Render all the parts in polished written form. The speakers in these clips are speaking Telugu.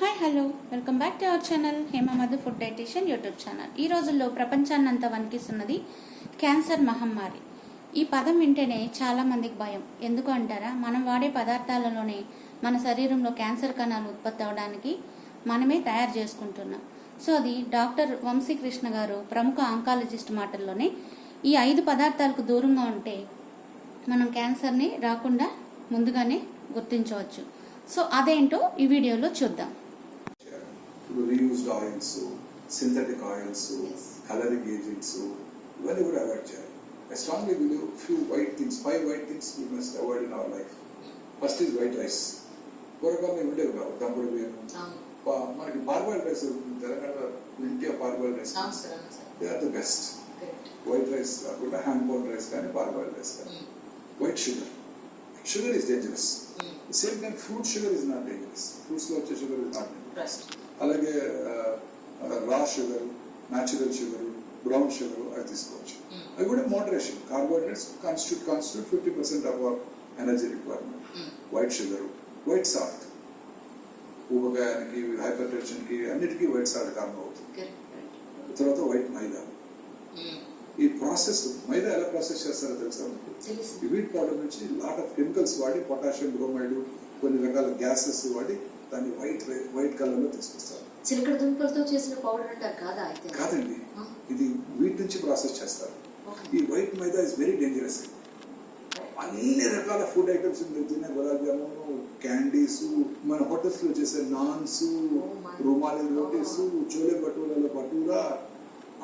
Hi hello welcome back to our channel Hema Madhu food dietician YouTube channel. ఈ రోజుల్లో ప్రపంచాన్ని అంతా వణికిస్తున్నది క్యాన్సర్ మహమ్మారి. ఈ పదం వింటేనే చాలా మందికి భయం. ఎందుకు అంటారా, మనం వాడే పదార్థాలలోనే మన శరీరంలో క్యాన్సర్ కణాలు ఉత్పత్తి అవడానికి మనమే తయారు చేసుకుంటున్నాం. సో అది డాక్టర్ వంశీకృష్ణ గారు ప్రముఖ ఆంకాలజిస్ట్ మాటల్లోనే ఈ 5 పదార్థాలకు దూరంగా ఉంటే మనం క్యాన్సర్ని రాకుండా ముందుగానే గుర్తించవచ్చు. సో అదేంటో ఈ వీడియోలో చూద్దాం. Reused oils, synthetic oils, colouring agents ఇవన్నీ కూడా అవాయిడ్ చేయాలి. I strongly believe few white things, 5 white things we must avoid in our life. First is white rice. పూర్వకాలం ఉండేవి కావు, దంపుడు బియ్యం. మనకి parboiled rice Telangana India parboiled rice they are the best. White rice కాకుండా హ్యాండ్ పౌండ్ రైస్ కానీ పార్బాయిల్డ్ రైస్ కానీ. White sugar is dangerous. Same time fruit sugar is not dangerous. ఫ్రూట్స్లో వచ్చే షుగర్ ఇస్ నాట్ డేంజరస్. అలాగే raw sugar, natural sugar, brown sugar అవి తీసుకోవచ్చు. అవి కూడా moderation. Carbohydrates constitute 50% of our energy requirement. White sugar, white salt ఊబకాయానికి, హైపర్ టెన్షన్కి అన్నిటికీ వైట్ సాల్ట్ కారణం అవుతుంది. తర్వాత వైట్ మైదా. ఈ ప్రాసెస్ మైదా ఎలా ప్రాసెస్ చేస్తారో తెలుసా? ఈ వీట్ పౌడర్ నుంచి లాట్ ఆఫ్ కెమికల్స్ వాడి, పొటాషియం బ్రోమైడ్, కొన్ని రకాల గ్యాసెస్ వాడి దాన్ని వైట్ కలర్ లో తీసుకొస్తారు. చిలకడ దుంపలతో చేసిన పౌడర్ అంటారు కాదా? కాదండి, ఇది వీట్ నుంచి ప్రాసెస్ చేస్తారు. ఈ white maida is very dangerous. అన్ని రకాల ఫుడ్ ఐటమ్స్ తినే గులాబ్ జామున్, క్యాండీస్, మన హోటల్స్ లో చేసే నాన్స్, రుమాలి రోటీస్, చోలే భటూరాల భటూరా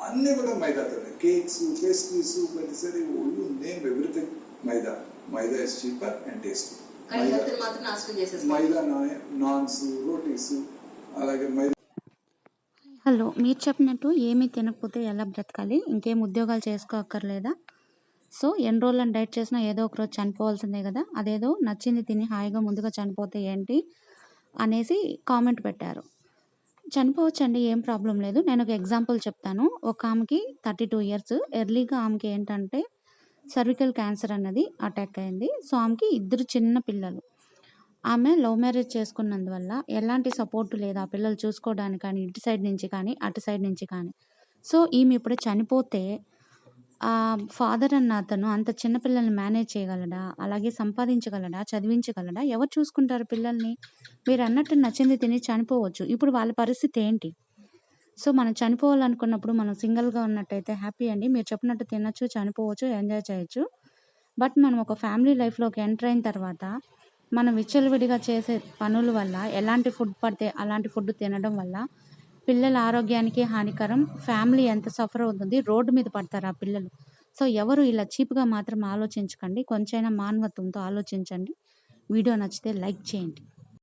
అన్ని కూడా మైదాతోనే. కేక్స్, పేస్ట్రీస్, ప్రతిసారి you name everything maida. Maida is cheaper and tasty. Maida naans, rotis, అలాగే మైదా. హలో, మీరు చెప్పినట్టు ఏమీ తినకపోతే ఎలా బ్రతకాలి? ఇంకేం ఉద్యోగాలు చేసుకోక్కర్లేదా? సో ఎన్ని రోజులను డైట్ చేసినా ఏదో ఒక రోజు చనిపోవాల్సిందే కదా. అదేదో నచ్చింది తిని హాయిగా ముందుగా చనిపోతే ఏంటి అనేసి కామెంట్ పెట్టారు. చనిపోవచ్చండి, ఏం ప్రాబ్లం లేదు. నేను ఒక ఎగ్జాంపుల్ చెప్తాను. ఒక ఆమెకి 32 years, ఎర్లీగా ఆమెకి ఏంటంటే సర్వికల్ క్యాన్సర్ అన్నది అటాక్ అయింది. సో ఆమెకి 2 చిన్న పిల్లలు. ఆమె లవ్ మ్యారేజ్ చేసుకున్నందువల్ల ఎలాంటి సపోర్ట్ లేదు ఆ పిల్లలు చూసుకోవడానికి, కానీ ఇటు సైడ్ నుంచి కానీ అటు సైడ్ నుంచి కానీ. సో ఈమె ఇప్పుడు చనిపోతే ఆ ఫాదర్ అన్న అతను అంత చిన్న పిల్లల్ని మేనేజ్ చేయగలడా? అలాగే సంపాదించగలడా? చదివించగలడా? ఎవరు చూసుకుంటారు పిల్లల్ని? మీరు అన్నట్టు నచ్చింది తిని చనిపోవచ్చు. ఇప్పుడు వాళ్ళ పరిస్థితి ఏంటి? సో మనం చనిపోవాలనుకున్నప్పుడు మనం సింగిల్గా ఉన్నట్టయితే హ్యాపీ అండి, మీరు చెప్పినట్టు తినచ్చు, చనిపోవచ్చు, ఎంజాయ్ చేయొచ్చు. బట్ మనం ఒక ఫ్యామిలీ లైఫ్లోకి ఎంటర్ అయిన తర్వాత మనం విచ్చలవిడిగా చేసే పనుల వల్ల, ఎలాంటి ఫుడ్ పడితే అలాంటి ఫుడ్ తినడం వల్ల పిల్లల ఆరోగ్యానికి హానికరం. ఫ్యామిలీ ఎంత సఫర్ అవుతుంది, రోడ్డు మీద పడతారు ఆ పిల్లలు. సో ఎవరు ఇలా చీప్గా మాత్రం ఆలోచించకండి, కొంచెమైనా మానవత్వంతో ఆలోచించండి. వీడియో నచ్చితే లైక్ చేయండి.